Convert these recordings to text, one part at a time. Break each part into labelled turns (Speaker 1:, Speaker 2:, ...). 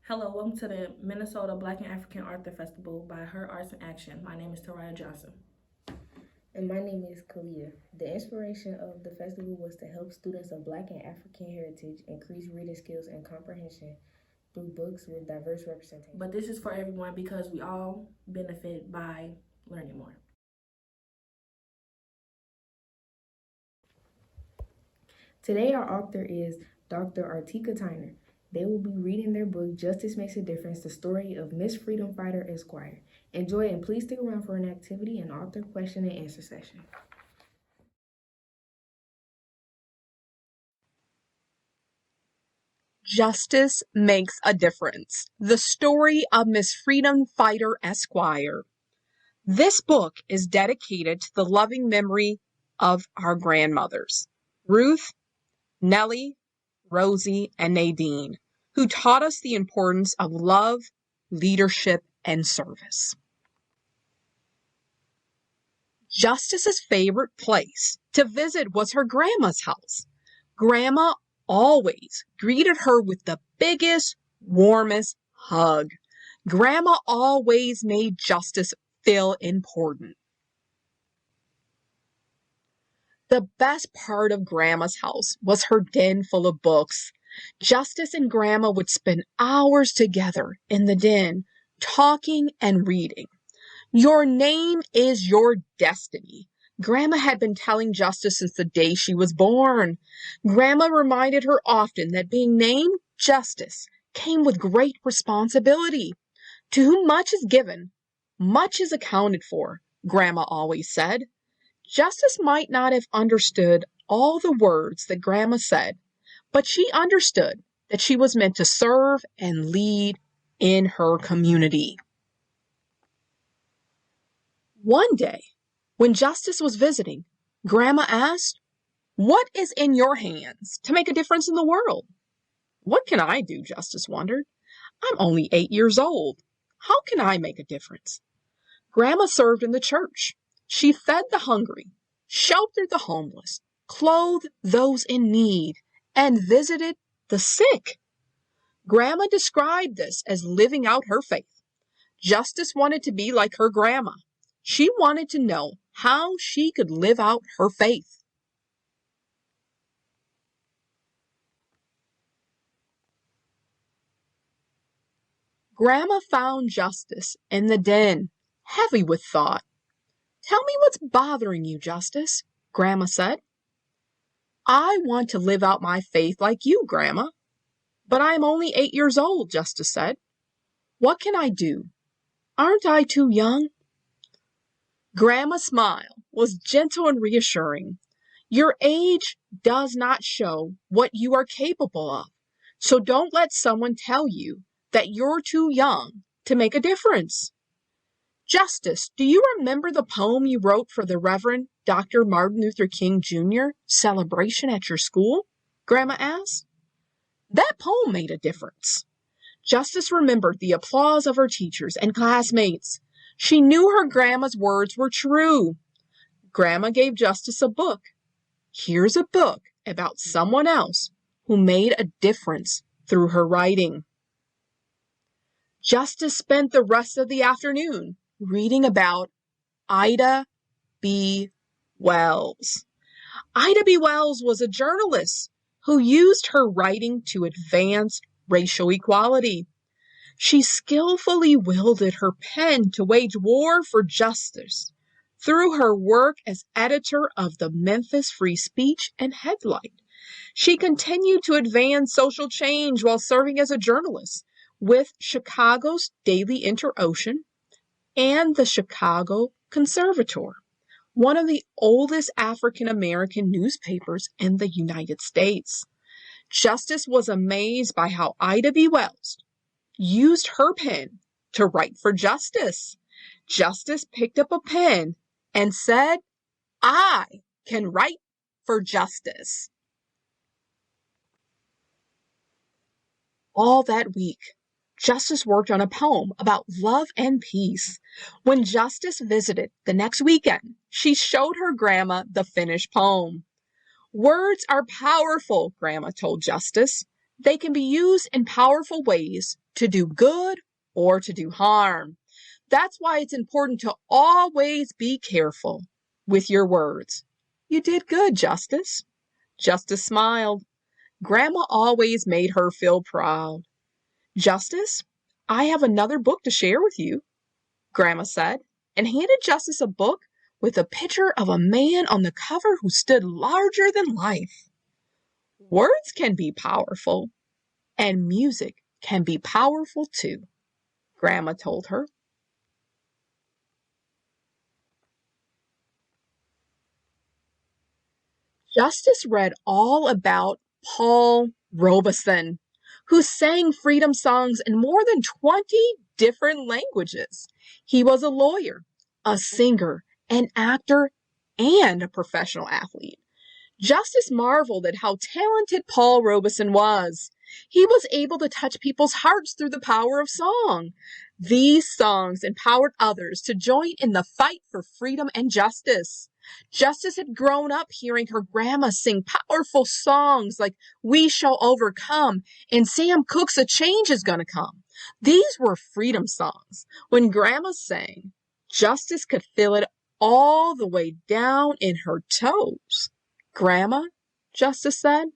Speaker 1: Hello, welcome to the Minnesota Black and African Author Festival by Her Arts in Action. My name is Taraya Johnson.
Speaker 2: And my name is Kalia. The inspiration of the festival was to help students of Black and African heritage increase reading skills and comprehension through books with diverse representation.
Speaker 1: But this is for everyone because we all benefit by learning more.
Speaker 2: Today our author is Dr. Artika Tyner. They will be reading their book, Justice Makes a Difference, the story of Miss Freedom Fighter Esquire. Enjoy and please stick around for an activity and author question and answer session.
Speaker 3: Justice Makes a Difference, the story of Miss Freedom Fighter Esquire. This book is dedicated to the loving memory of our grandmothers, Ruth, Nellie, Rosie, and Nadine, who taught us the importance of love, leadership, and service. Justice's favorite place to visit was her grandma's house. Grandma always greeted her with the biggest, warmest hug. Grandma always made Justice feel important. The best part of Grandma's house was her den full of books. Justice and Grandma would spend hours together in the den, talking and reading. Your name is your destiny. Grandma had been telling Justice since the day she was born. Grandma reminded her often that being named Justice came with great responsibility. To whom much is given, much is accounted for, Grandma always said. Justice might not have understood all the words that Grandma said, but she understood that she was meant to serve and lead in her community. One day, when Justice was visiting, Grandma asked, "What is in your hands to make a difference in the world?" "What can I do?" Justice wondered. "I'm only 8 years old. How can I make a difference?" Grandma served in the church. She fed the hungry, sheltered the homeless, clothed those in need, and visited the sick. Grandma described this as living out her faith. Justice wanted to be like her grandma. She wanted to know how she could live out her faith. Grandma found Justice in the den, heavy with thought. "Tell me what's bothering you, Justice," Grandma said. "I want to live out my faith like you, Grandma." "But I'm only 8 years old," Justice said. "What can I do? Aren't I too young?" Grandma's smile was gentle and reassuring. "Your age does not show what you are capable of, so don't let someone tell you that you're too young to make a difference." "Justice, do you remember the poem you wrote for the Reverend Dr. Martin Luther King Jr. celebration at your school?" Grandma asked. That poem made a difference. Justice remembered the applause of her teachers and classmates. She knew her grandma's words were true. Grandma gave Justice a book. Here's a book about someone else who made a difference through her writing. Justice spent the rest of the afternoon reading about Ida B. Wells. Ida B. Wells was a journalist who used her writing to advance racial equality. She skillfully wielded her pen to wage war for justice through her work as editor of the Memphis Free Speech and Headlight. She continued to advance social change while serving as a journalist with Chicago's Daily Inter-Ocean and the Chicago Conservator, one of the oldest African-American newspapers in the United States. Justice was amazed by how Ida B. Wells used her pen to write for justice. Justice picked up a pen and said, "I can write for justice. All that week, Justice worked on a poem about love and peace. When Justice visited the next weekend, she showed her grandma the finished poem. Words are powerful, Grandma told Justice. They can be used in powerful ways to do good or to do harm. That's why it's important to always be careful with your words. You did good, Justice. Justice smiled. Grandma always made her feel proud. Justice, I have another book to share with you, Grandma said, and handed Justice a book with a picture of a man on the cover who stood larger than life. Words can be powerful, and music can be powerful too, Grandma told her. Justice read all about Paul Robeson, who sang freedom songs in more than 20 different languages. He was a lawyer, a singer, an actor, and a professional athlete. Justice marveled at how talented Paul Robeson was. He was able to touch people's hearts through the power of song. These songs empowered others to join in the fight for freedom and justice. Justice had grown up hearing her grandma sing powerful songs like We Shall Overcome and Sam Cooke's A Change Is Gonna Come. These were freedom songs. When grandma sang, Justice could feel it all the way down in her toes. Grandma, Justice said,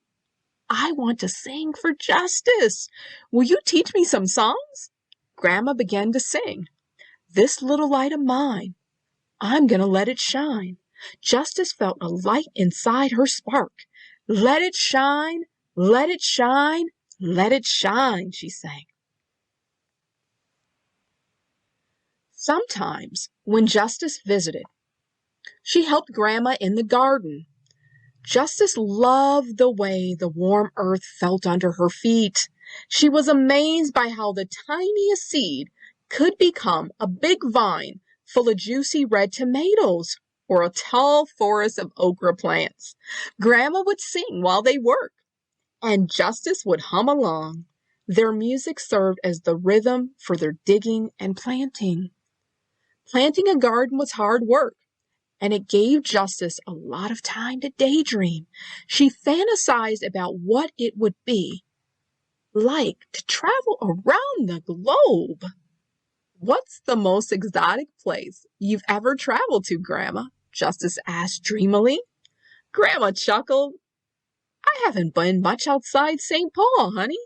Speaker 3: I want to sing for justice. Will you teach me some songs? Grandma began to sing. This little light of mine, I'm going to let it shine. Justice felt a light inside her spark. Let it shine, let it shine, let it shine, she sang. Sometimes, when Justice visited, she helped Grandma in the garden. Justice loved the way the warm earth felt under her feet. She was amazed by how the tiniest seed could become a big vine full of juicy red tomatoes or a tall forest of okra plants. Grandma would sing while they worked, and Justice would hum along. Their music served as the rhythm for their digging and planting. Planting a garden was hard work, and it gave Justice a lot of time to daydream. She fantasized about what it would be like to travel around the globe. What's the most exotic place you've ever traveled to, Grandma? Justice asked dreamily. Grandma chuckled. I haven't been much outside St. Paul, honey.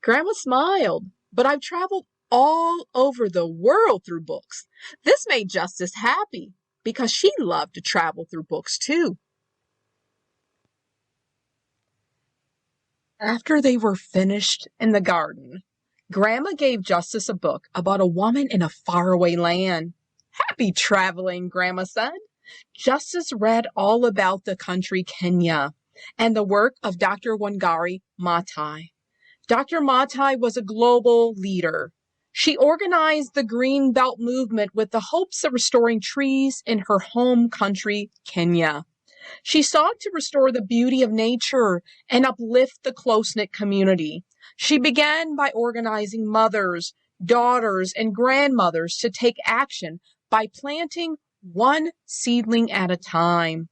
Speaker 3: Grandma smiled, but I've traveled all over the world through books. This made Justice happy, because she loved to travel through books too. After they were finished in the garden, Grandma gave Justice a book about a woman in a faraway land. Happy traveling, Grandma said. Justice read all about the country Kenya and the work of Dr. Wangari Maathai. Dr. Maathai was a global leader. She organized the Green Belt movement with the hopes of restoring trees in her home country, Kenya. She sought to restore the beauty of nature and uplift the close-knit community. She began by organizing mothers, daughters, and grandmothers to take action by planting one seedling at a time.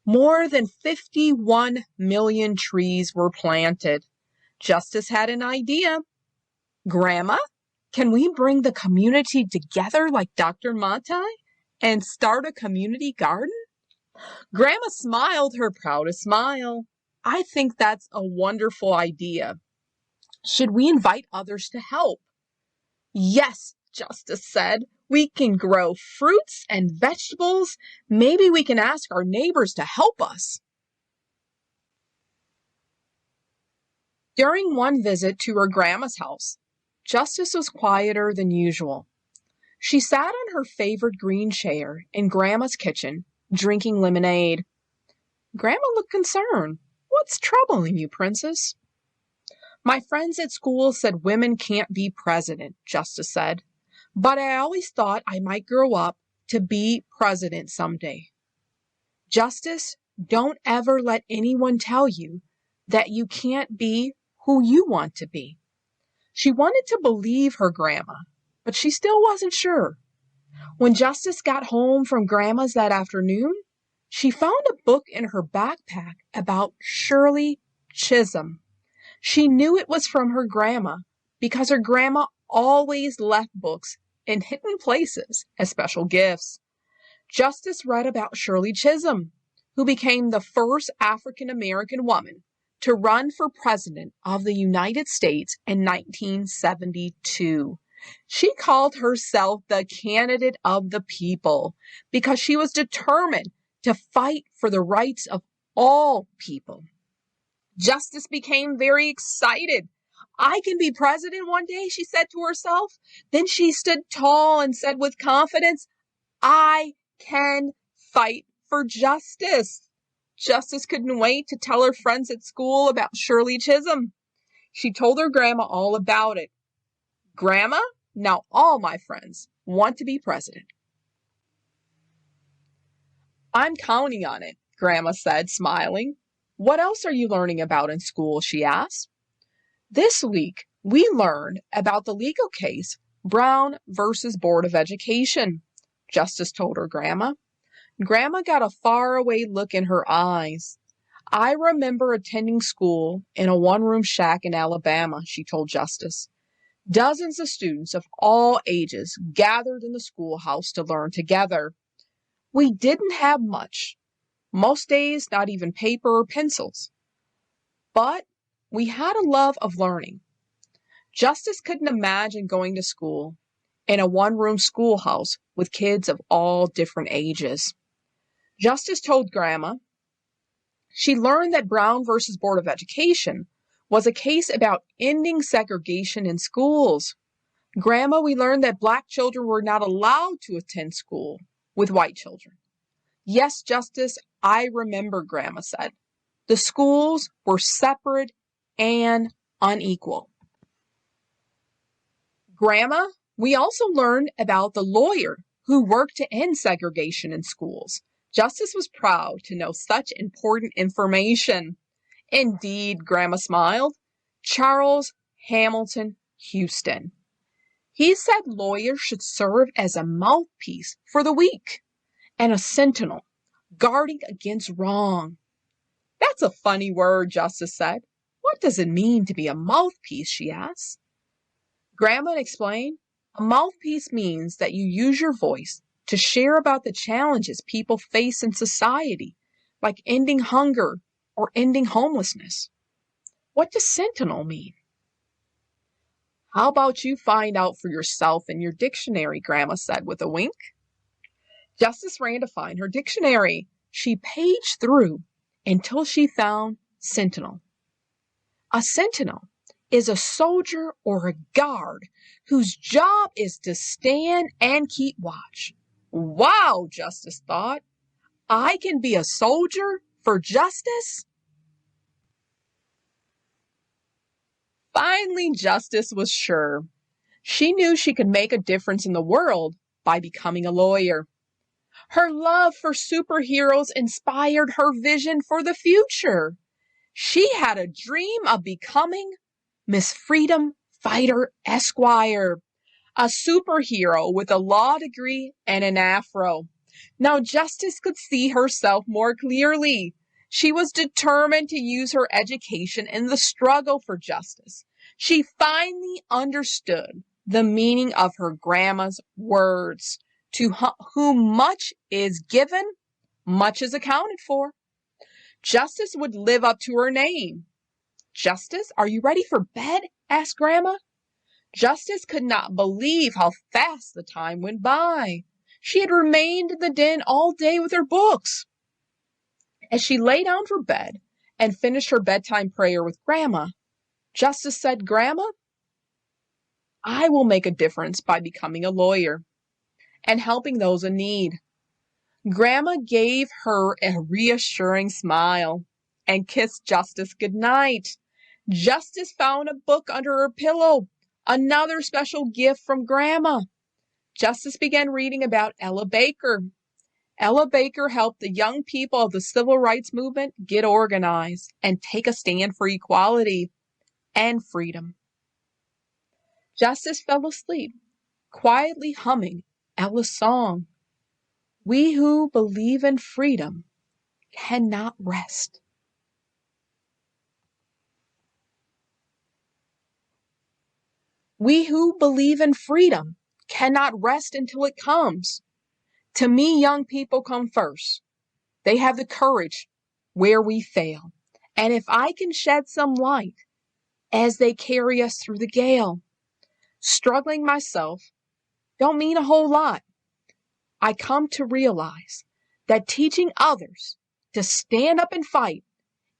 Speaker 3: More than 51 million trees were planted. Justice had an idea. Grandma, can we bring the community together like Dr. Maathai and start a community garden? Grandma smiled her proudest smile. I think that's a wonderful idea. Should we invite others to help? Yes, Justice said. We can grow fruits and vegetables. Maybe we can ask our neighbors to help us. During one visit to her grandma's house, Justice was quieter than usual. She sat on her favorite green chair in Grandma's kitchen, drinking lemonade. Grandma looked concerned. What's troubling you, Princess? My friends at school said women can't be president, Justice said. But I always thought I might grow up to be president someday. Justice, Don't ever let anyone tell you that you can't be who you want to be. She wanted to believe her grandma, but she still wasn't sure. When Justice got home from Grandma's that afternoon, she found a book in her backpack about Shirley Chisholm. She knew it was from her grandma because her grandma always left books in hidden places as special gifts. Justice read about Shirley Chisholm, who became the first African American woman to run for president of the United States in 1972. She called herself the candidate of the people because she was determined to fight for the rights of all people. Justice became very excited. I can be president one day, she said to herself. Then she stood tall and said with confidence, I can fight for justice. Justice couldn't wait to tell her friends at school about Shirley Chisholm. She told her grandma all about it. Grandma, now all my friends want to be president. I'm counting on it, Grandma said, smiling. What else are you learning about in school? She asked. This week, we learned about the legal case, Brown versus Board of Education, Justice told her grandma. Grandma got a faraway look in her eyes. I remember attending school in a one-room shack in Alabama, she told Justice. Dozens of students of all ages gathered in the schoolhouse to learn together. We didn't have much. Most days, not even paper or pencils. But we had a love of learning. Justice couldn't imagine going to school in a one-room schoolhouse with kids of all different ages. Justice told Grandma she learned that Brown versus Board of Education was a case about ending segregation in schools. Grandma, we learned that Black children were not allowed to attend school with white children. Yes, Justice, I remember, Grandma said. The schools were separate and unequal. Grandma, we also learned about the lawyer who worked to end segregation in schools. Justice was proud to know such important information. Indeed, Grandma smiled. Charles Hamilton Houston. He said lawyers should serve as a mouthpiece for the weak and a sentinel guarding against wrong. That's a funny word, Justice said. What does it mean to be a mouthpiece, she asked. Grandma explained, a mouthpiece means that you use your voice to share about the challenges people face in society, like ending hunger or ending homelessness. What does sentinel mean? How about you find out for yourself in your dictionary, Grandma said with a wink. Justice ran to find her dictionary. She paged through until she found sentinel. A sentinel is a soldier or a guard whose job is to stand and keep watch. Wow, Justice thought. I can be a soldier for justice? Finally, Justice was sure. She knew she could make a difference in the world by becoming a lawyer. Her love for superheroes inspired her vision for the future. She had a dream of becoming Miss Freedom Fighter Esquire, a superhero with a law degree and an afro. Now Justice could see herself more clearly. She was determined to use her education in the struggle for justice. She finally understood the meaning of her grandma's words. To whom much is given, much is accounted for. Justice would live up to her name. Justice, are you ready for bed? Asked Grandma. Justice could not believe how fast the time went by. She had remained in the den all day with her books. As she lay down for bed and finished her bedtime prayer with Grandma, Justice said, Grandma, I will make a difference by becoming a lawyer and helping those in need. Grandma gave her a reassuring smile and kissed Justice goodnight. Justice found a book under her pillow, another special gift from Grandma. Justice began reading about Ella Baker Ella Baker helped the young people of the civil rights movement get organized and take a stand for equality and freedom. Justice fell asleep, quietly humming Ella's song. We who believe in freedom cannot rest. We who believe in freedom cannot rest until it comes. To me, young people come first. They have the courage where we fail. And if I can shed some light as they carry us through the gale, struggling myself don't mean a whole lot. I come to realize that teaching others to stand up and fight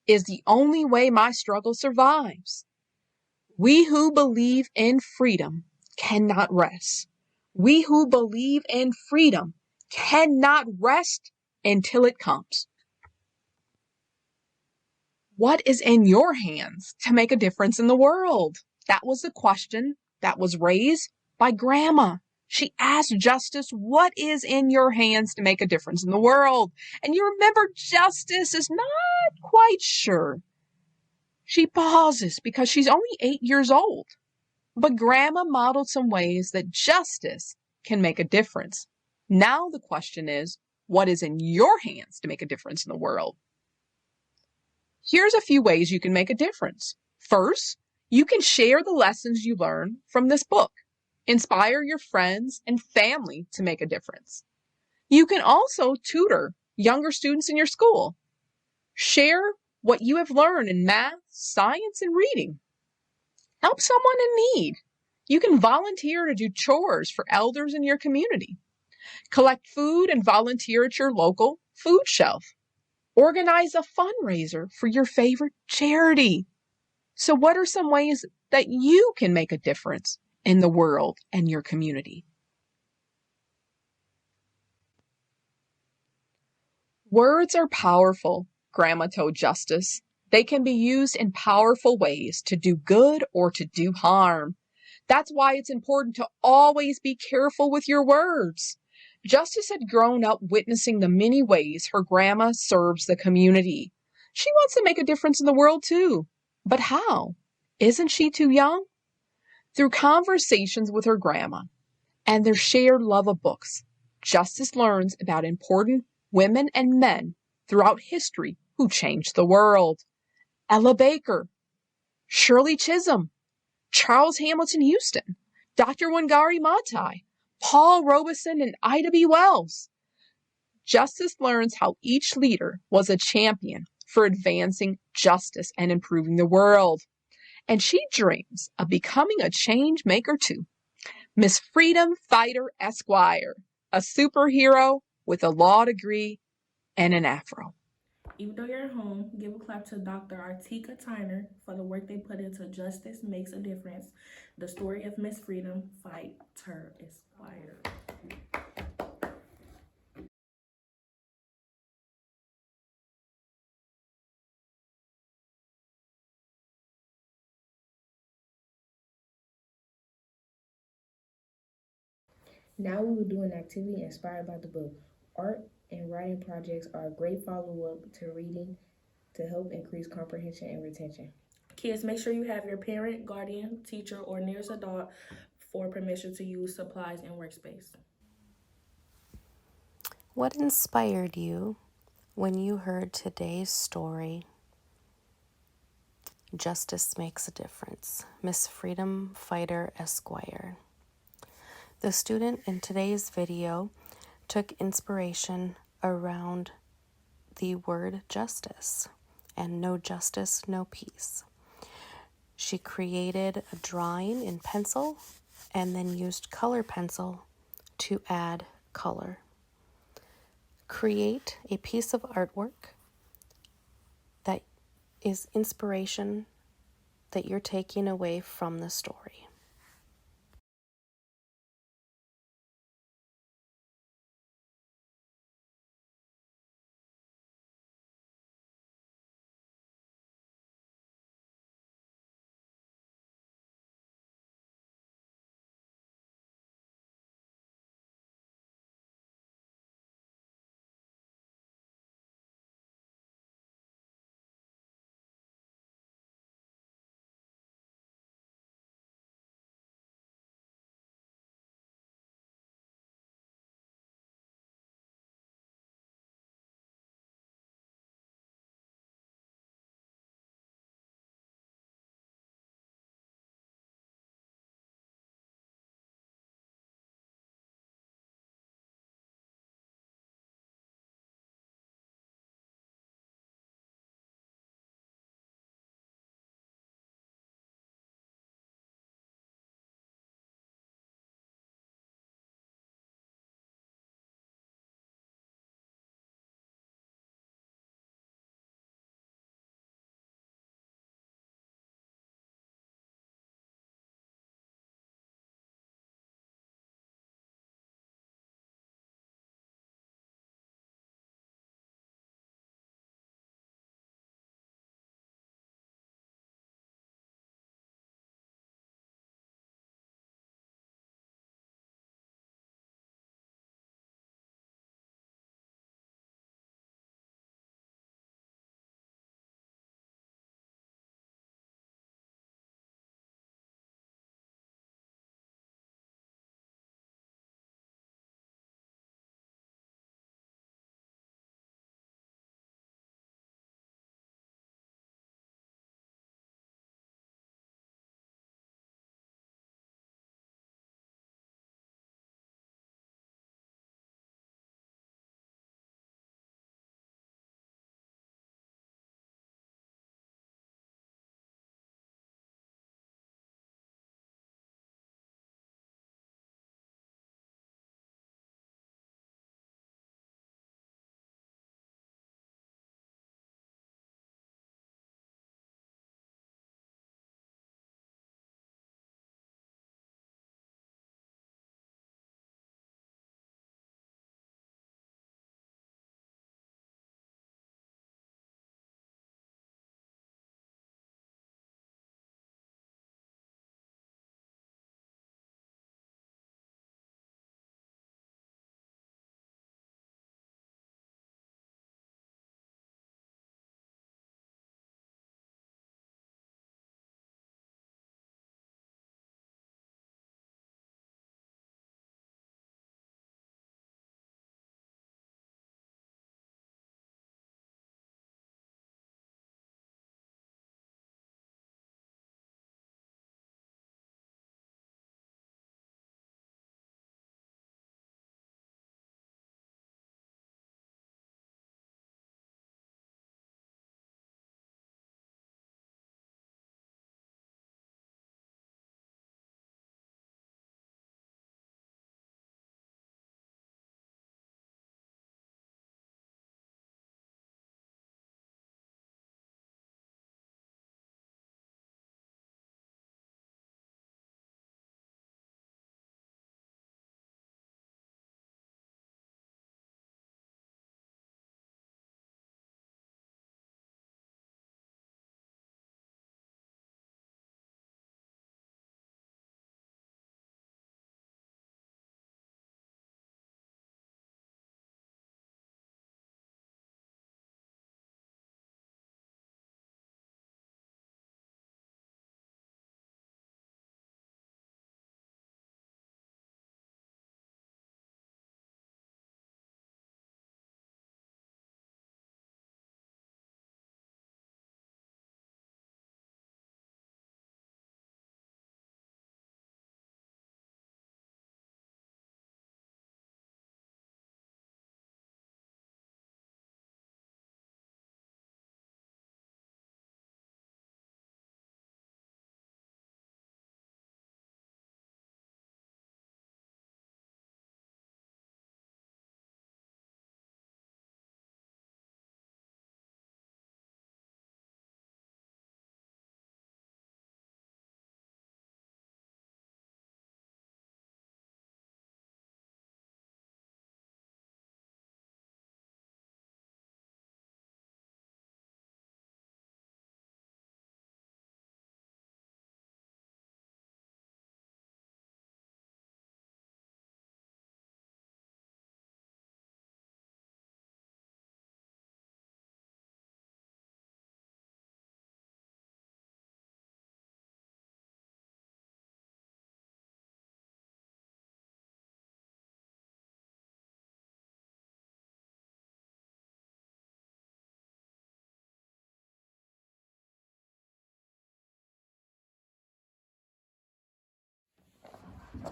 Speaker 3: is the only way my struggle survives. We who believe in freedom cannot rest. We who believe in freedom cannot rest until it comes. What is in your hands to make a difference in the world? That was the question that was raised by Grandma. She asked Justice, what is in your hands to make a difference in the world? And you remember Justice is not quite sure. She pauses because she's only 8 years old. But Grandma modeled some ways that justice can make a difference. Now the question is, what is in your hands to make a difference in the world? Here's a few ways you can make a difference. First, you can share the lessons you learn from this book. Inspire your friends and family to make a difference. You can also tutor younger students in your school. Share what you have learned in math, science, and reading. Help someone in need. You can volunteer to do chores for elders in your community. Collect food and volunteer at your local food shelf. Organize a fundraiser for your favorite charity. So what are some ways that you can make a difference in the world and your community? Words are powerful, Grandma told Justice. They can be used in powerful ways to do good or to do harm. That's why it's important to always be careful with your words. Justice had grown up witnessing the many ways her grandma serves the community. She wants to make a difference in the world too. But how? Isn't she too young? Through conversations with her grandma and their shared love of books, Justice learns about important women and men throughout history who changed the world. Ella Baker, Shirley Chisholm, Charles Hamilton Houston, Dr. Wangari Maathai, Paul Robeson, and Ida B. Wells. Justice learns how each leader was a champion for advancing justice and improving the world. And she dreams of becoming a change maker too. Miss Freedom Fighter Esquire, a superhero with a law degree and an afro.
Speaker 1: Even though you're at home, give a clap to Dr. Artika Tyner for the work they put into Justice Makes a Difference, the story of Miss Freedom Fighter Esquire.
Speaker 2: Now we will do an activity inspired by the book. Art and writing projects are a great follow-up to reading to help increase comprehension and retention.
Speaker 1: Kids, make sure you have your parent, guardian, teacher, or nearest adult for permission to use supplies and workspace.
Speaker 4: What inspired you when you heard today's story, Justice Makes a Difference, Miss Freedom Fighter Esquire? The student in today's video took inspiration around the word justice and no justice, no peace. She created a drawing in pencil and then used color pencil to add color. Create a piece of artwork that is inspiration that you're taking away from the story.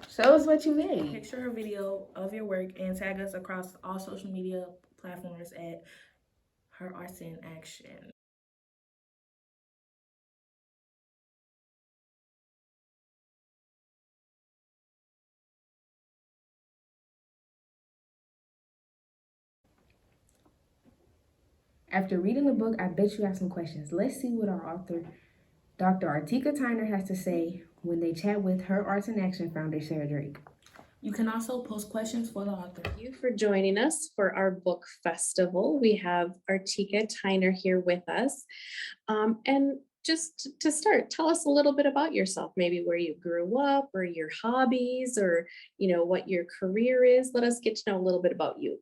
Speaker 2: Show us what you made.
Speaker 1: Picture a video of your work and tag us across all social media platforms at Her Arts in Action.
Speaker 2: After reading the book, I bet you have some questions. Let's see what our author, Dr. Artika Tyner, has to say when they chat with Her Arts in Action founder, Sarah Drake.
Speaker 1: You can also post questions for the author.
Speaker 5: Thank you for joining us for our book festival. We have Artika Tyner here with us. And just to start, tell us a little bit about yourself, maybe where you grew up or your hobbies or, what your career is. Let us get to know a little bit about you.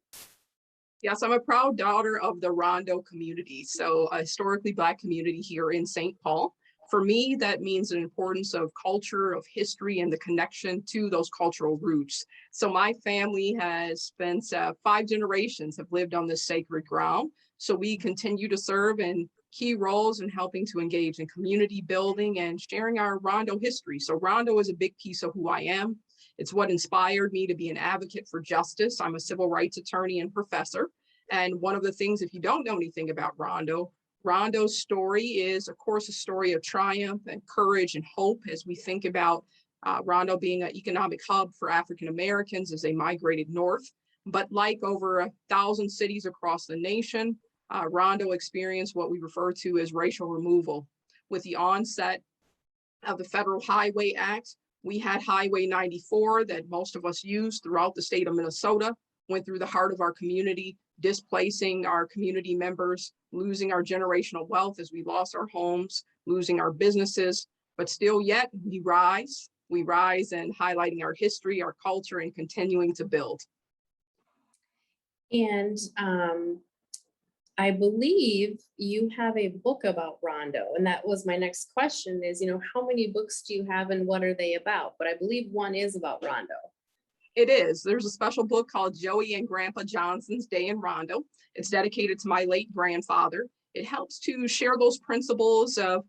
Speaker 3: Yes, I'm a proud daughter of the Rondo community, so a historically Black community here in St. Paul. For me, that means an importance of culture, of history, and the connection to those cultural roots. So my family has spent 5 generations have lived on this sacred ground. So we continue to serve in key roles in helping to engage in community building and sharing our Rondo history. So Rondo is a big piece of who I am. It's what inspired me to be an advocate for justice. I'm a civil rights attorney and professor. And one of the things, if you don't know anything about Rondo's story is, of course, a story of triumph and courage and hope as we think about Rondo being an economic hub for African Americans as they migrated north. But like over 1,000 cities across the nation, Rondo experienced what we refer to as racial removal. With the onset of the Federal Highway Act, we had Highway 94 that most of us use throughout the state of Minnesota, went through the heart of our community, displacing our community members, losing our generational wealth as we lost our homes, losing our businesses, but still yet we rise and highlighting our history, our culture, and continuing to build.
Speaker 5: And I believe you have a book about Rondo, and that was my next question is, how many books do you have and what are they about? But I believe one is about Rondo.
Speaker 3: It is. There's a special book called Joey and Grandpa Johnson's Day in Rondo. It's dedicated to my late grandfather. It helps to share those principles of,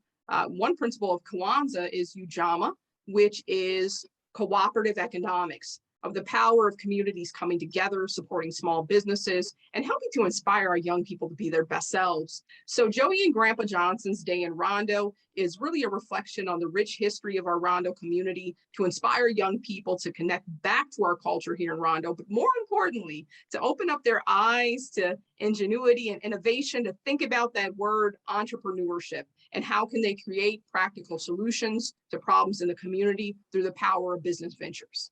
Speaker 3: one principle of Kwanzaa is Ujamaa, which is cooperative economics, of the power of communities coming together, supporting small businesses, and helping to inspire our young people to be their best selves. So Joey and Grandpa Johnson's Day in Rondo is really a reflection on the rich history of our Rondo community to inspire young people to connect back to our culture here in Rondo, but more importantly, to open up their eyes to ingenuity and innovation, to think about that word entrepreneurship and how can they create practical solutions to problems in the community through the power of business ventures.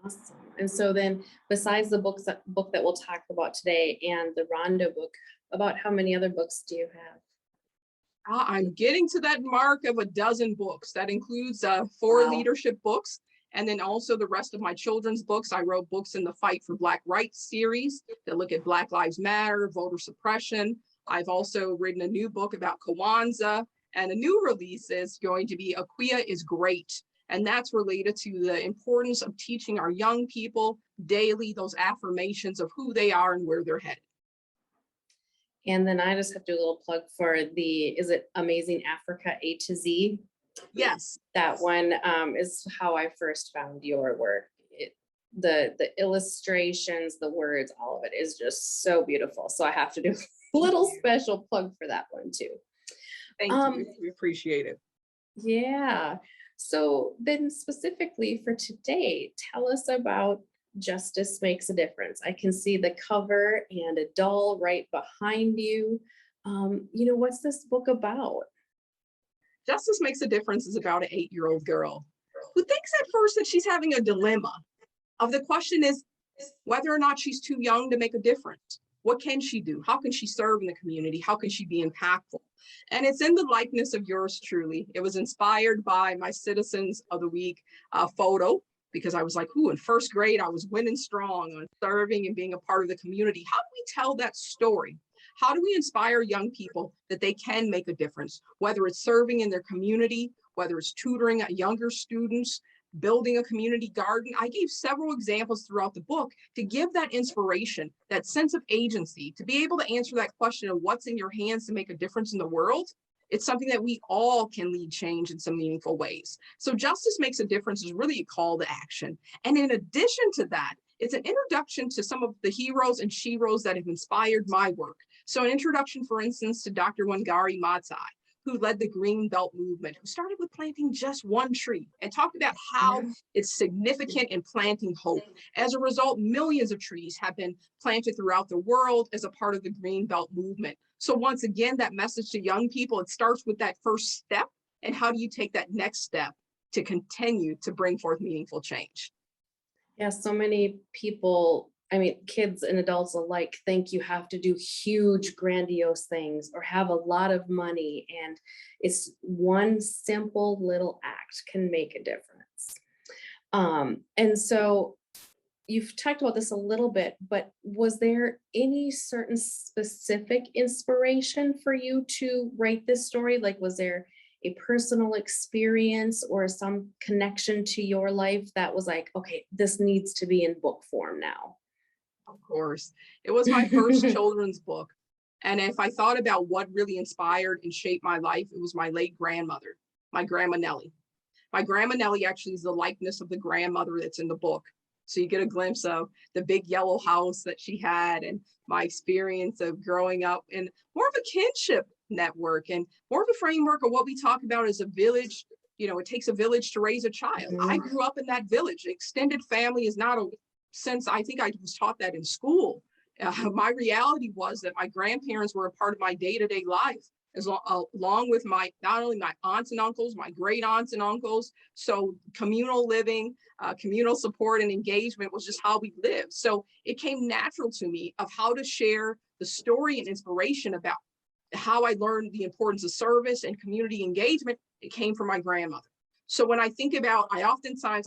Speaker 5: Awesome. And so then besides the book that we'll talk about today and the Rondo book, about how many other books do you have?
Speaker 3: I'm getting to that mark of 12 books. That includes 4 leadership books. And then also the rest of my children's books. I wrote books in the Fight for Black Rights series that look at Black Lives Matter, voter suppression. I've also written a new book about Kwanzaa, and a new release is going to be Aquia is Great. And that's related to the importance of teaching our young people daily those affirmations of who they are and where they're headed.
Speaker 5: And then I just have to do a little plug for is it Amazing Africa A to Z?
Speaker 3: Yes.
Speaker 5: That one is how I first found your work. The illustrations, the words, all of it is just so beautiful. So I have to do a little special plug for that one too.
Speaker 3: Thank you. We appreciate it.
Speaker 5: Yeah. So then specifically for today, tell us about Justice Makes a Difference. I can see the cover and a doll right behind you. What's this book about?
Speaker 3: Justice Makes a Difference is about an 8-year-old girl who thinks at first that she's having a dilemma of the question is whether or not she's too young to make a difference. What can she do? How can she serve in the community? How can she be impactful? And it's in the likeness of yours truly. It was inspired by my Citizens of the Week photo, because I was like, in first grade, I was winning strong on serving and being a part of the community. How do we tell that story? How do we inspire young people that they can make a difference, whether it's serving in their community, whether it's tutoring younger students, building a community garden? I gave several examples throughout the book to give that inspiration, that sense of agency, to be able to answer that question of what's in your hands to make a difference in the world
Speaker 6: It's something that we all can lead change in some meaningful ways. So Justice Makes a Difference is really a call to action. And in addition to that, it's an introduction to some of the heroes and sheroes that have inspired my work. So an introduction, for instance, to Dr. Wangari Maathai, who led the Green Belt movement, who started with planting just one tree and talked about how it's significant in planting hope. As a result, millions of trees have been planted throughout the world as a part of the Green Belt movement. So once again, that message to young people, it starts with that first step. And how do you take that next step to continue to bring forth meaningful change?
Speaker 5: Yeah, so many people, I mean, kids and adults alike, think you have to do huge, grandiose things or have a lot of money. And it's one simple little act can make a difference. And so you've talked about this a little bit, but was there any certain specific inspiration for you to write this story? Like, was there a personal experience or some connection to your life that was like, okay, this needs to be in book form now?
Speaker 6: Of course. It was my first children's book. And if I thought about what really inspired and shaped my life, it was my late grandmother, my Grandma Nellie. My Grandma Nellie actually is the likeness of the grandmother that's in the book. So you get a glimpse of the big yellow house that she had and my experience of growing up in more of a kinship network and more of a framework of what we talk about as a village. You know, it takes a village to raise a child. I grew up in that village. Extended family is not a sense, I think I was taught that in school. My reality was that my grandparents were a part of my day-to-day life, along with not only my aunts and uncles, my great aunts and uncles. So communal living, communal support and engagement was just how we lived. So it came natural to me of how to share the story and inspiration about how I learned the importance of service and community engagement. It came from my grandmother. So when I think about, I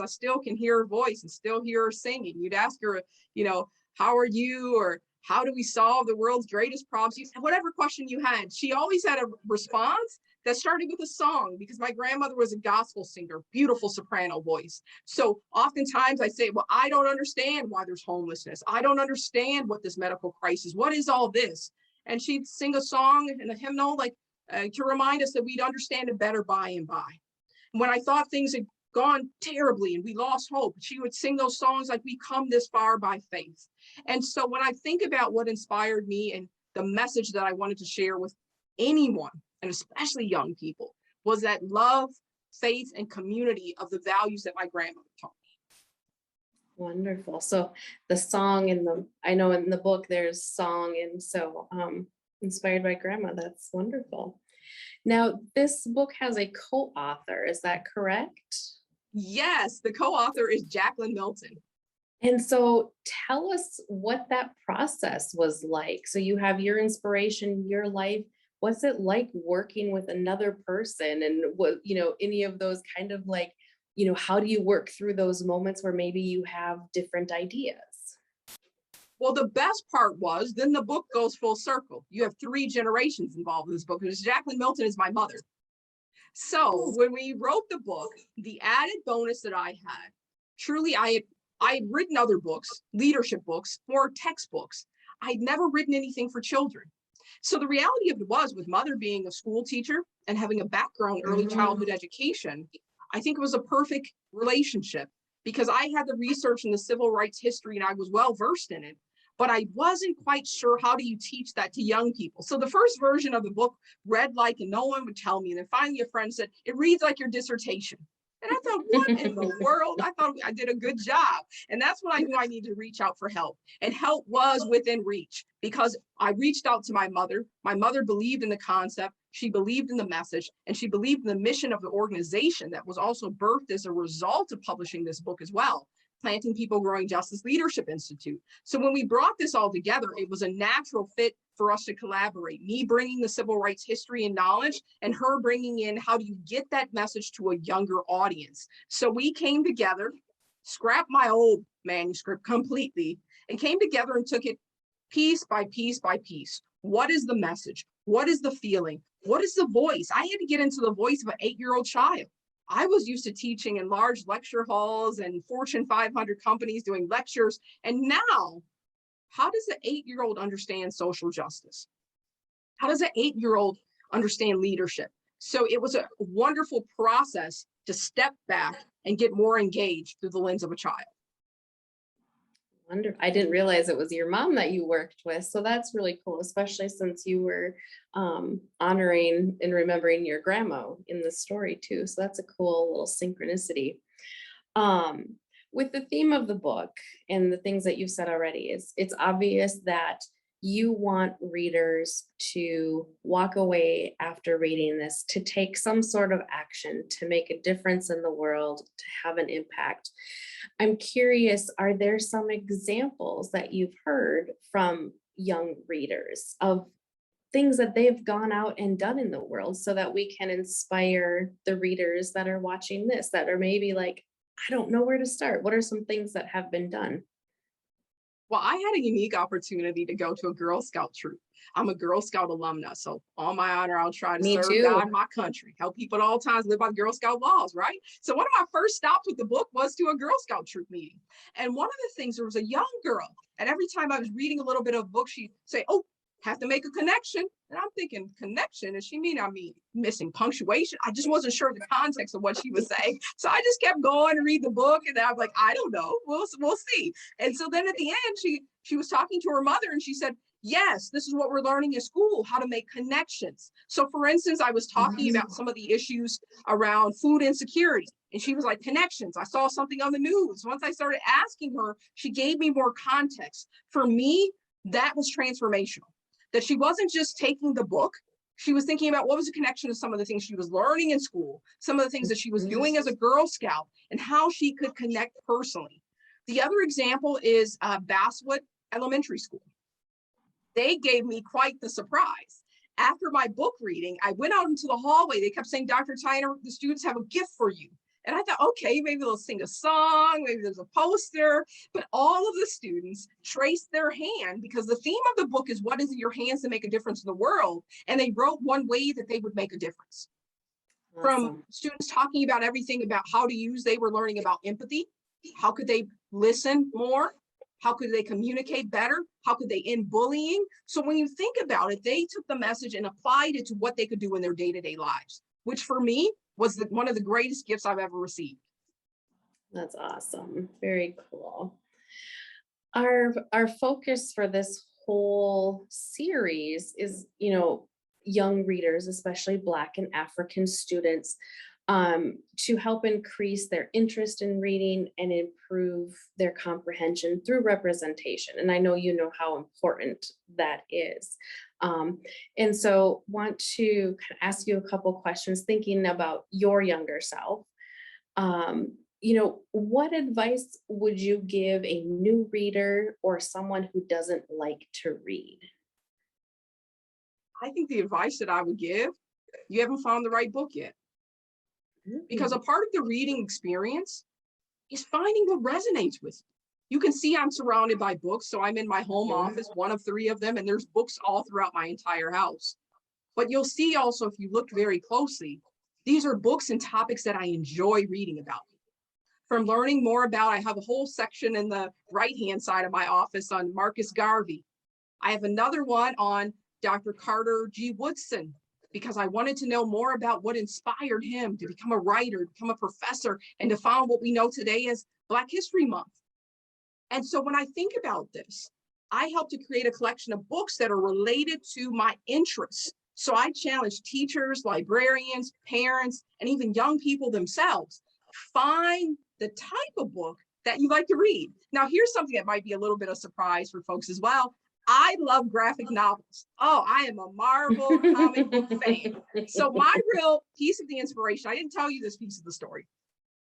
Speaker 6: still can hear her voice and still hear her singing. You'd ask her, you know, how are you? Or how do we solve the world's greatest problems? Whatever question you had, she always had a response that started with a song, because my grandmother was a gospel singer, beautiful soprano voice. So oftentimes I say, well, I don't understand why there's homelessness. I don't understand what this medical crisis, what is all this? And she'd sing a song and a hymnal to remind us that we'd understand it better by and by. When I thought things had gone terribly and we lost hope, she would sing those songs like we come this far by faith. And so when I think about what inspired me and the message that I wanted to share with anyone, and especially young people, was that love, faith, and community of the values that my grandmother taught me.
Speaker 5: Wonderful. So the song I know in the book there's song, and so inspired by grandma. That's wonderful. Now, this book has a co-author, is that correct?
Speaker 6: Yes, the co-author is Jacqueline Milton.
Speaker 5: And so tell us what that process was like. So you have your inspiration, your life. What's it like working with another person? And what, any of those kind of like, how do you work through those moments where maybe you have different ideas?
Speaker 6: Well, the best part was then the book goes full circle. You have 3 generations involved in this book, because Jacqueline Milton is my mother. So when we wrote the book, the added bonus that I had, truly, I had written other books, leadership books, or textbooks. I'd never written anything for children. So the reality of it was, with mother being a school teacher and having a background in early childhood education, I think it was a perfect relationship, because I had the research in the civil rights history and I was well versed in it, but I wasn't quite sure how do you teach that to young people. So the first version of the book read like, and no one would tell me. And then finally a friend said, it reads like your dissertation. And I thought, what in the world? I thought I did a good job. And that's when I knew I needed to reach out for help. And help was within reach, because I reached out to my mother. My mother believed in the concept. She believed in the message, and she believed in the mission of the organization that was also birthed as a result of publishing this book as well, Planting People, Growing Justice Leadership Institute. So when we brought this all together, it was a natural fit for us to collaborate, me bringing the civil rights history and knowledge, and her bringing in how do you get that message to a younger audience. So we came together, scrapped my old manuscript completely, and came together and took it piece by piece by piece. What is the message? What is the feeling? What is the voice? I had to get into the voice of an 8-year-old child. I was used to teaching in large lecture halls and Fortune 500 companies doing lectures. And now, how does an 8-year-old understand social justice? How does an 8-year-old understand leadership? So it was a wonderful process to step back and get more engaged through the lens of a child.
Speaker 5: I didn't realize it was your mom that you worked with. So that's really cool, especially since you were honoring and remembering your grandma in the story too. So that's a cool little synchronicity. With the theme of the book and the things that you've said already, it's obvious that you want readers to walk away after reading this, to take some sort of action, to make a difference in the world, to have an impact. I'm curious, are there some examples that you've heard from young readers of things that they've gone out and done in the world so that we can inspire the readers that are watching this, that are maybe like, I don't know where to start? What are some things that have been done?
Speaker 6: Well, I had a unique opportunity to go to a Girl Scout troop. I'm a Girl Scout alumna, so on my honor, I'll try to
Speaker 5: Me
Speaker 6: serve
Speaker 5: too.
Speaker 6: God and my country, help people at all times live by the Girl Scout laws, right? So one of my first stops with the book was to a Girl Scout troop meeting. And one of the things, there was a young girl, and every time I was reading a little bit of a book, she'd say, oh, have to make a connection. And I'm thinking, connection? Does she mean, missing punctuation? I just wasn't sure of the context of what she was saying. So I just kept going to read the book, and I'm like, I don't know, we'll see. And so then at the end, she was talking to her mother, and she said, yes, this is what we're learning in school, how to make connections. So for instance, I was talking about some of the issues around food insecurity, and she was like, connections. I saw something on the news. Once I started asking her, she gave me more context. For me, that was transformational. That she wasn't just taking the book, she was thinking about what was the connection to some of the things she was learning in school, some of the things that she was doing as a Girl Scout, and how she could connect personally. The other example is Basswood Elementary School. They gave me quite the surprise. After my book reading, I went out into the hallway. They kept saying, Dr. Tyner, the students have a gift for you. And I thought, okay, maybe they'll sing a song, maybe there's a poster, but all of the students traced their hand, because the theme of the book is what is in your hands to make a difference in the world. And they wrote one way that they would make a difference.
Speaker 5: Awesome.
Speaker 6: From students talking about everything about how to use, they were learning about empathy. How could they listen more? How could they communicate better? How could they end bullying? So when you think about it, they took the message and applied it to what they could do in their day-to-day lives, which for me was one of the greatest gifts I've ever received.
Speaker 5: That's awesome. Very cool. Our focus for this whole series is, young readers, especially Black and African students, to help increase their interest in reading and improve their comprehension through representation. And I know you know how important that is. And so want to kind of ask you a couple questions, thinking about your younger self. What advice would you give a new reader or someone who doesn't like to read?
Speaker 6: I think the advice that I would give, you haven't found the right book yet. Because a part of the reading experience is finding what resonates with you. You can see I'm surrounded by books. So I'm in my home office, one of 3 of them, and there's books all throughout my entire house. But you'll see also, if you look very closely, these are books and topics that I enjoy reading about. From learning more about, I have a whole section in the right-hand side of my office on Marcus Garvey. I have another one on Dr. Carter G. Woodson, because I wanted to know more about what inspired him to become a writer, become a professor, and to found what we know today as Black History Month. And so when I think about this, I help to create a collection of books that are related to my interests. So I challenge teachers, librarians, parents, and even young people themselves, find the type of book that you like to read. Now, here's something that might be a little bit of surprise for folks as well. I love graphic novels. Oh, I am a Marvel comic book fan. So my real piece of the inspiration, I didn't tell you this piece of the story,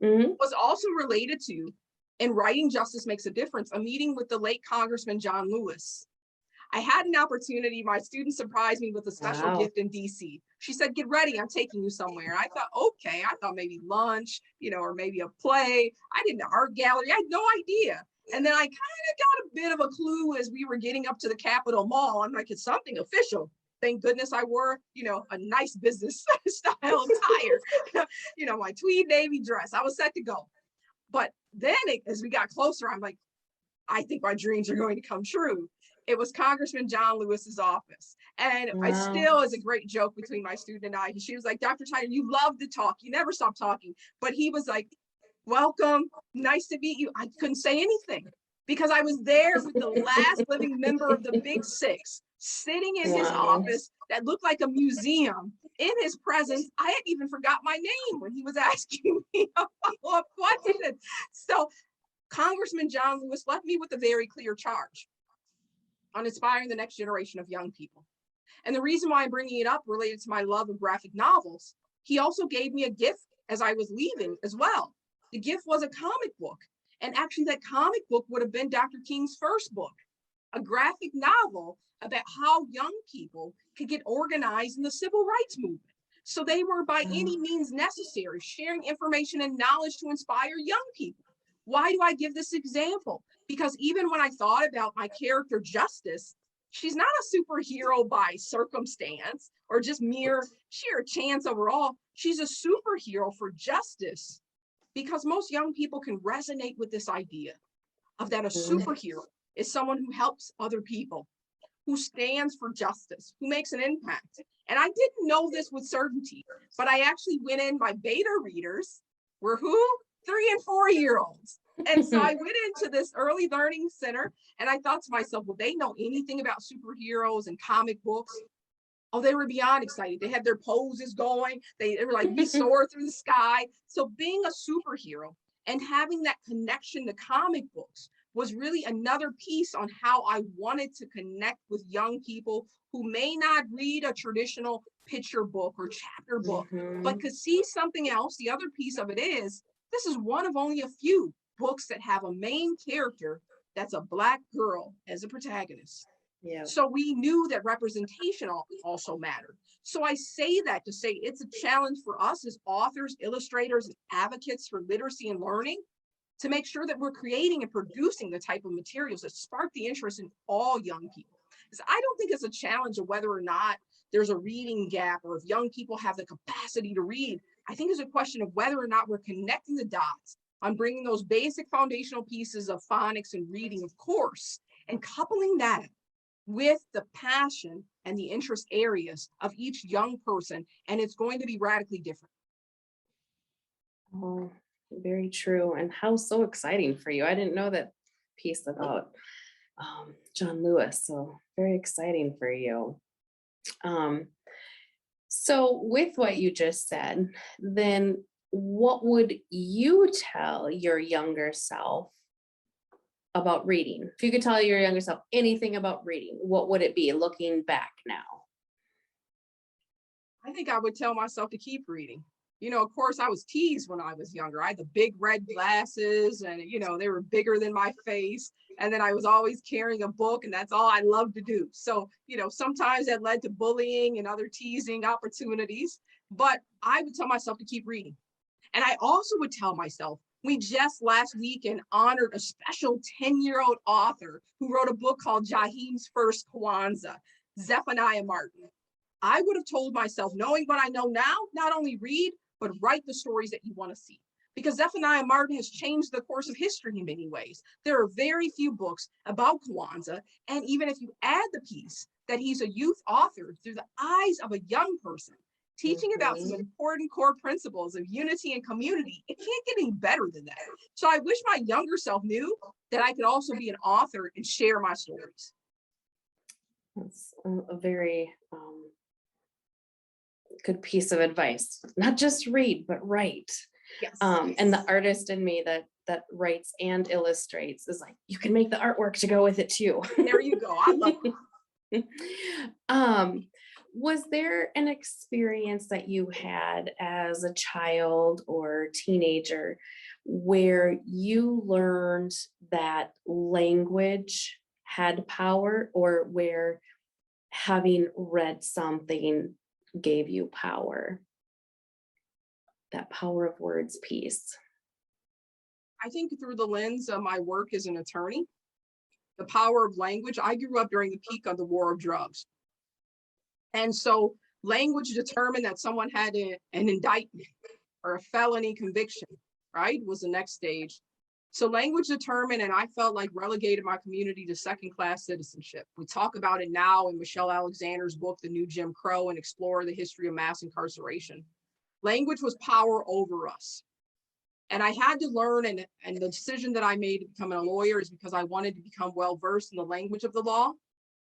Speaker 6: was also related to, in writing Justice Makes a Difference, a meeting with the late Congressman John Lewis. I had an opportunity, my student surprised me with a special gift in DC. She said, get ready, I'm taking you somewhere. I thought, okay, I thought maybe lunch, or maybe a play. I didn't know, art gallery, I had no idea. And then I kind of got a bit of a clue as we were getting up to the Capitol Mall. I'm like, it's something official. Thank goodness I wore, a nice business style attire, my tweed navy dress. I was set to go. But then as we got closer, I'm like, I think my dreams are going to come true. It was Congressman John Lewis's office. And I still is a great joke between my student and I. She was like, Dr. Tyner, you love to talk. You never stop talking. But he was like, welcome, nice to meet you. I couldn't say anything because I was there with the last living member of the Big Six, sitting in his office that looked like a museum. In his presence, I had even forgot my name when he was asking me a follow-up question. So Congressman John Lewis left me with a very clear charge on inspiring the next generation of young people. And the reason why I'm bringing it up related to my love of graphic novels, he also gave me a gift as I was leaving as well. The gift was a comic book. And actually that comic book would have been Dr. King's first book, a graphic novel about how young people could get organized in the civil rights movement. So they were by any means necessary, sharing information and knowledge to inspire young people. Why do I give this example? Because even when I thought about my character Justice, she's not a superhero by circumstance or just mere sheer chance overall. She's a superhero for justice because most young people can resonate with this idea of that a superhero is someone who helps other people, who stands for justice, who makes an impact. And I didn't know this with certainty, but I actually went in, my beta readers were who? 3 and 4-year-olds. And so I went into this early learning center and I thought to myself, will they know anything about superheroes and comic books? Oh, they were beyond excited. They had their poses going. They were like, we soar through the sky. So being a superhero and having that connection to comic books was really another piece on how I wanted to connect with young people who may not read a traditional picture book or chapter book, but could see something else. The other piece of it is, this is one of only a few books that have a main character that's a Black girl as a protagonist. Yeah. So we knew that representation also mattered. So I say that to say it's a challenge for us as authors, illustrators, and advocates for literacy and learning to make sure that we're creating and producing the type of materials that spark the interest in all young people. Because I don't think it's a challenge of whether or not there's a reading gap or if young people have the capacity to read. I think it's a question of whether or not we're connecting the dots on bringing those basic foundational pieces of phonics and reading, of course, and coupling that with the passion and the interest areas of each young person. And it's going to be radically different.
Speaker 5: Oh, very true. And how so exciting for you. I didn't know that piece about John Lewis. So very exciting for you. So with what you just said, then what would you tell your younger self about reading? If you could tell your younger self anything about reading, what would it be looking back now?
Speaker 6: I think I would tell myself to keep reading. You know, of course, I was teased when I was younger. I had the big red glasses and, you know, they were bigger than my face. And then I was always carrying a book and that's all I loved to do. So, you know, sometimes that led to bullying and other teasing opportunities, but I would tell myself to keep reading. And I also would tell myself, we just last weekend honored a special 10-year-old author who wrote a book called Jaheim's First Kwanzaa, Zephaniah Martin. I would have told myself, knowing what I know now, not only read, but write the stories that you want to see. Because Zephaniah Martin has changed the course of history in many ways. There are very few books about Kwanzaa. And even if you add the piece that he's a youth author through the eyes of a young person, teaching about some important core principles of unity and community, it can't get any better than that. So I wish my younger self knew that I could also be an author and share my stories.
Speaker 5: That's a very good piece of advice. Not just read, but write.
Speaker 6: Yes.
Speaker 5: And the artist in me that writes and illustrates is like, you can make the artwork to go with it too.
Speaker 6: There you go. I love it.
Speaker 5: Was there an experience that you had as a child or teenager where you learned that language had power, or where having read something gave you power? That power of words piece.
Speaker 6: I think through the lens of my work as an attorney, the power of language. I grew up during the peak of the war of drugs. And so language determined that someone had an indictment or a felony conviction, right? Was the next stage. So language determined, and I felt like relegated my community to second-class citizenship. We talk about it now in Michelle Alexander's book, The New Jim Crow, and explore the history of mass incarceration. Language was power over us. And I had to learn, and the decision that I made to become a lawyer is because I wanted to become well-versed in the language of the law,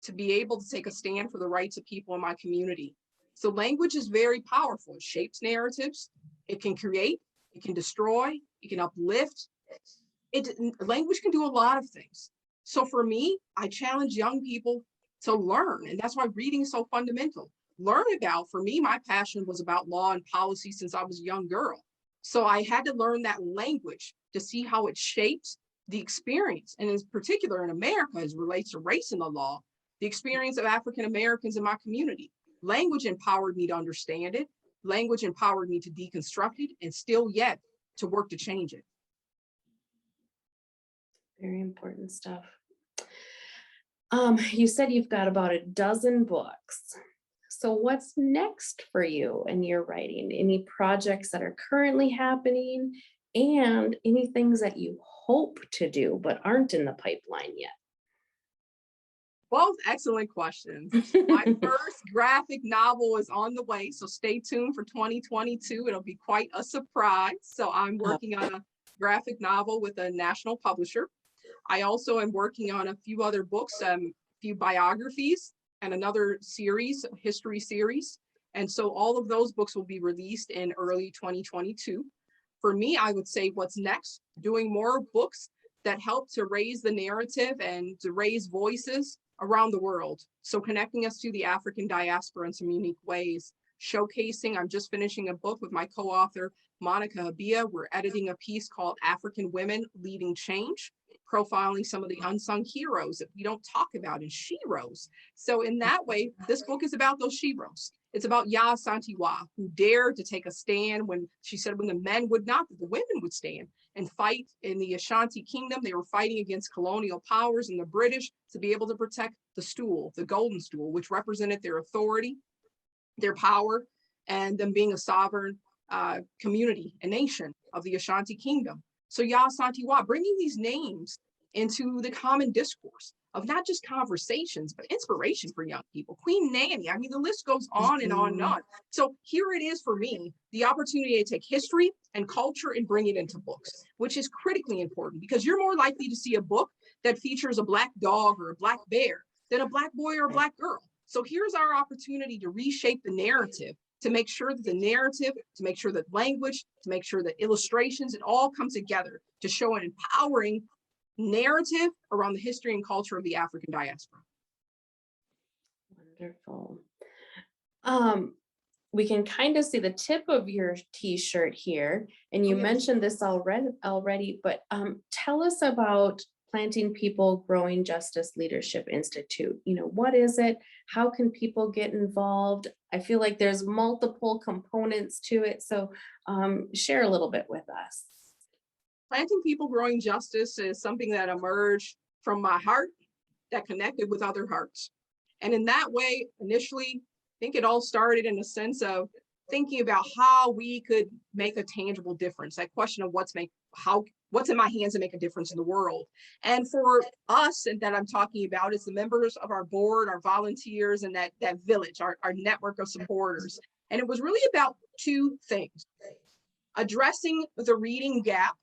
Speaker 6: to be able to take a stand for the rights of people in my community. So language is very powerful. It shapes narratives. It can create, it can destroy, it can uplift. Language can do a lot of things. So for me, I challenge young people to learn, and that's why reading is so fundamental. Learn about, for me, my passion was about law and policy since I was a young girl. So I had to learn that language to see how it shapes the experience, and in particular in America as it relates to race in the law, the experience of African Americans in my community. Language empowered me to understand it. Language empowered me to deconstruct it, and still yet to work to change it.
Speaker 5: Very important stuff. You said you've got about a dozen books. So what's next for you in your writing? Any projects that are currently happening, and any things that you hope to do but aren't in the pipeline yet?
Speaker 6: Both excellent questions. My first graphic novel is on the way, so stay tuned for 2022. It'll be quite a surprise. So I'm working on a graphic novel with a national publisher. I also am working on a few other books, a few biographies, and another series, a history series. And so all of those books will be released in early 2022. For me, I would say what's next, doing more books that help to raise the narrative and to raise voices around the world. So connecting us to the African diaspora in some unique ways, showcasing, I'm just finishing a book with my co-author, Monica Habia. We're editing a piece called African Women Leading Change, profiling some of the unsung heroes that we don't talk about in sheroes. So in that way, this book is about those sheroes. It's about Yaa Asantewaa, who dared to take a stand when she said when the men would not, that the women would stand and fight in the Ashanti Kingdom. They were fighting against colonial powers and the British to be able to protect the stool, the golden stool, which represented their authority, their power, and them being a sovereign community, a nation of the Ashanti Kingdom. So Yaa Asantewaa, bringing these names into the common discourse of not just conversations, but inspiration for young people. Queen Nanny, I mean, the list goes on and on and on. So here it is for me, the opportunity to take history and culture and bring it into books, which is critically important because you're more likely to see a book that features a Black dog or a Black bear than a Black boy or a Black girl. So here's our opportunity to reshape the narrative, to make sure that the narrative, to make sure that language, to make sure that illustrations, it all comes together to show an empowering narrative around the history and culture of the African diaspora.
Speaker 5: Wonderful. We can kind of see the tip of your t-shirt here, and you mentioned this already, but tell us about Planting People Growing Justice Leadership Institute. You know, what is it? How can people get involved? I feel like there's multiple components to it, so share a little bit with us.
Speaker 6: Planting People Growing Justice is something that emerged from my heart that connected with other hearts. And in that way, initially, I think it all started in a sense of thinking about how we could make a tangible difference. That question of what's in my hands to make a difference in the world. And for us, and that I'm talking about, is the members of our board, our volunteers, and that village, our network of supporters. And it was really about two things: addressing the reading gap,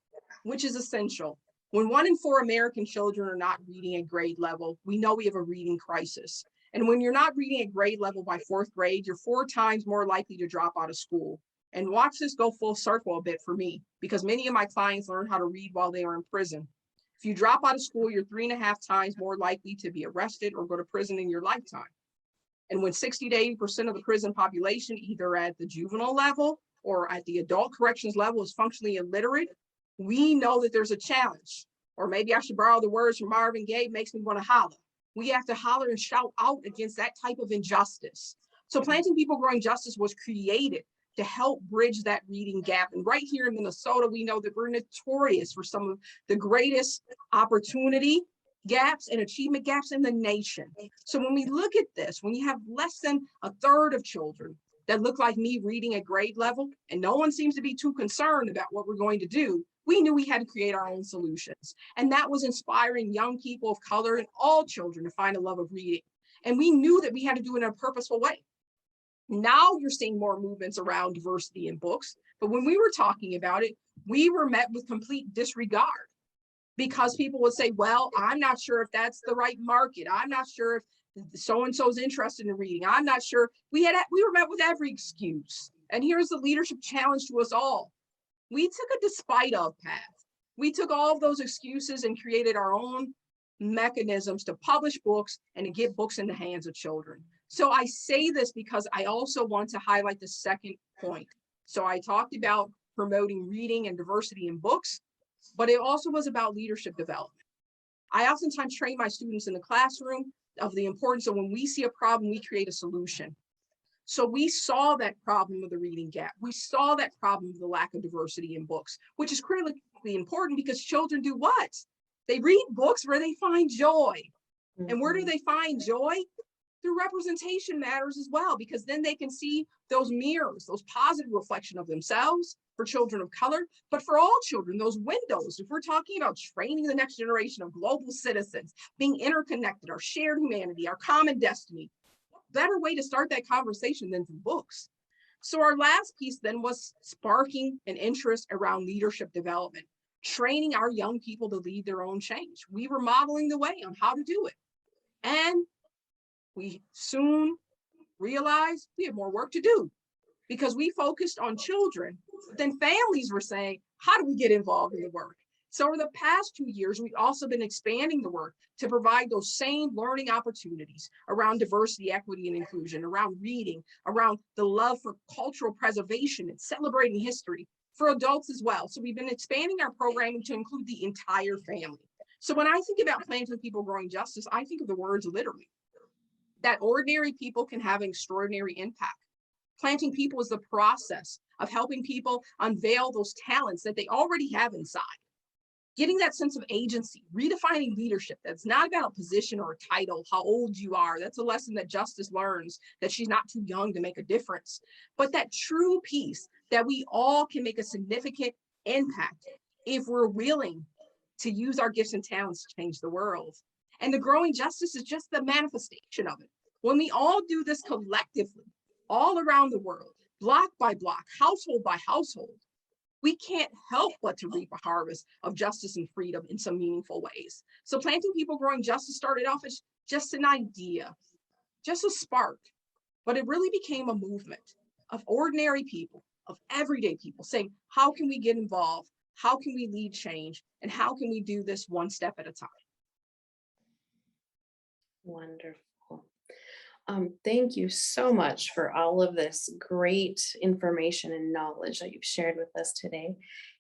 Speaker 6: which is essential. When 1 in 4 American children are not reading at grade level, we know we have a reading crisis. And when you're not reading at grade level by 4th grade, you're 4 times more likely to drop out of school. And watch this go full circle a bit for me, because many of my clients learned how to read while they were in prison. If you drop out of school, you're 3.5 times more likely to be arrested or go to prison in your lifetime. And when 60 to 80% of the prison population, either at the juvenile level or at the adult corrections level, is functionally illiterate, we know that there's a challenge. Or maybe I should borrow the words from Marvin Gaye, makes me want to holler. We have to holler and shout out against that type of injustice. So Planting People Growing Justice was created to help bridge that reading gap. And right here in Minnesota, we know that we're notorious for some of the greatest opportunity gaps and achievement gaps in the nation. So when we look at this, when you have less than 1/3 of children that look like me reading at grade level, and no one seems to be too concerned about what we're going to do, we knew we had to create our own solutions. And that was inspiring young people of color and all children to find a love of reading. And we knew that we had to do it in a purposeful way. Now you're seeing more movements around diversity in books. But when we were talking about it, we were met with complete disregard because people would say, well, I'm not sure if that's the right market. I'm not sure if so-and-so is interested in reading. I'm not sure. We were met with every excuse. And here's the leadership challenge to us all. We took a despite of path. We took all of those excuses and created our own mechanisms to publish books and to get books in the hands of children. So I say this because I also want to highlight the second point. So I talked about promoting reading and diversity in books, but it also was about leadership development. I oftentimes train my students in the classroom of the importance of when we see a problem, we create a solution. So we saw that problem of the reading gap. We saw that problem of the lack of diversity in books, which is critically important because children do what? They read books where they find joy. And where do they find joy? Through representation matters as well, because then they can see those mirrors, those positive reflection of themselves for children of color, but for all children, those windows. If we're talking about training the next generation of global citizens, being interconnected, our shared humanity, our common destiny, better way to start that conversation than through books. So our last piece then was sparking an interest around leadership development, training our young people to lead their own change. We were modeling the way on how to do it. And we soon realized we had more work to do because we focused on children, but then families were saying, how do we get involved in the work? So over the past 2 years, we've also been expanding the work to provide those same learning opportunities around diversity, equity, and inclusion, around reading, around the love for cultural preservation and celebrating history for adults as well. So we've been expanding our programming to include the entire family. So when I think about Planting People Growing Justice, I think of the words literally, that ordinary people can have an extraordinary impact. Planting people is the process of helping people unveil those talents that they already have inside. Getting that sense of agency, redefining leadership. That's not about a position or a title, how old you are. That's a lesson that Justice learns, that she's not too young to make a difference. But that true piece that we all can make a significant impact if we're willing to use our gifts and talents to change the world. And the growing justice is just the manifestation of it. When we all do this collectively, all around the world, block by block, household by household, we can't help but to reap a harvest of justice and freedom in some meaningful ways. So Planting People Growing Justice started off as just an idea, just a spark, but it really became a movement of ordinary people, of everyday people saying, how can we get involved? How can we lead change? And how can we do this one step at a time?
Speaker 5: Wonderful. Thank you so much for all of this great information and knowledge that you've shared with us today.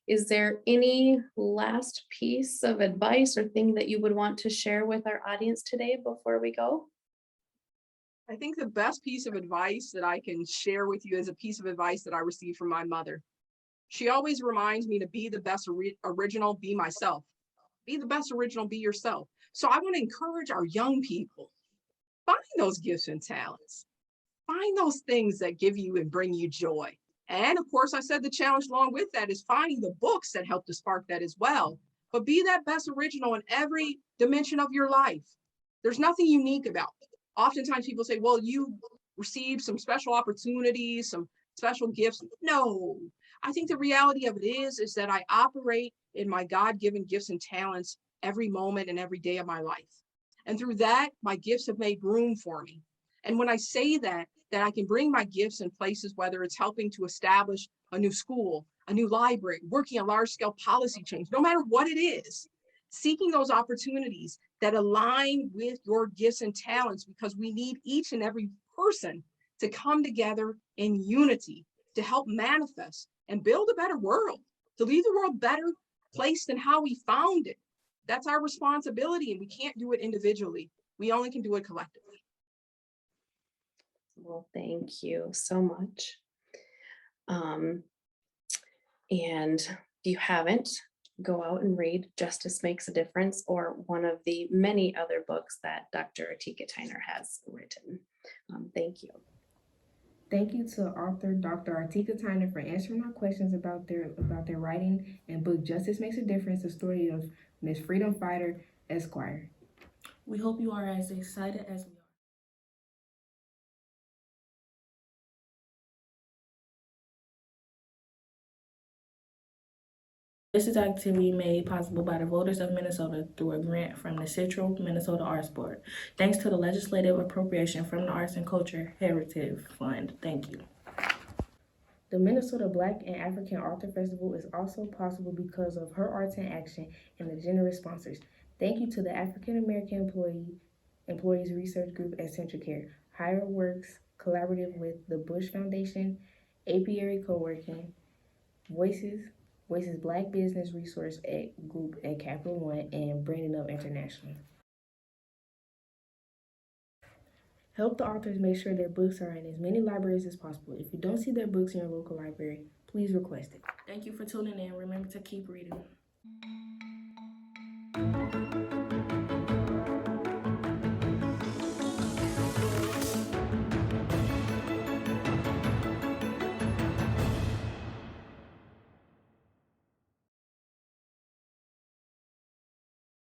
Speaker 5: Is there any last piece of advice or thing that you would want to share with our audience today before we go?
Speaker 6: I think the best piece of advice that I can share with you is a piece of advice that I received from my mother. She always reminds me to be the best original, be myself. Be the best original, be yourself. So I want to encourage our young people, find those gifts and talents. Find those things that give you and bring you joy. And of course, I said the challenge along with that is finding the books that help to spark that as well. But be that best original in every dimension of your life. There's nothing unique about it. Oftentimes people say, well, you received some special opportunities, some special gifts. No, I think the reality of it is that I operate in my God-given gifts and talents every moment and every day of my life. And through that, my gifts have made room for me. And when I say that I can bring my gifts in places, whether it's helping to establish a new school, a new library, working on large-scale policy change, no matter what it is, seeking those opportunities that align with your gifts and talents, because we need each and every person to come together in unity to help manifest and build a better world, to leave the world better placed than how we found it. That's our responsibility, and we can't do it individually. We only can do it collectively.
Speaker 5: Well, thank you so much. And if you haven't, go out and read Justice Makes a Difference, or one of the many other books that Dr. Artika Tyner has written. Thank you.
Speaker 2: Thank you to author Dr. Artika Tyner for answering our questions about their writing and book Justice Makes a Difference, the story of Miss Freedom Fighter, Esquire.
Speaker 1: We hope you are as excited as we are. This is an activity made possible by the voters of Minnesota through a grant from the Central Minnesota Arts Board. Thanks to the legislative appropriation from the Arts and Culture Heritage Fund. Thank you.
Speaker 2: The Minnesota Black and African Author Festival is also possible because of Her Arts in Action and the generous sponsors. Thank you to the African American Employees Research Group at CentraCare, Higher Works Collaborative with the Bush Foundation, Apiary Coworking, Voices Black Business Resource Group at Capital One, and Branding Up International. Help the authors make sure their books are in as many libraries as possible. If you don't see their books in your local library, please request it.
Speaker 1: Thank you for tuning in. Remember to keep reading.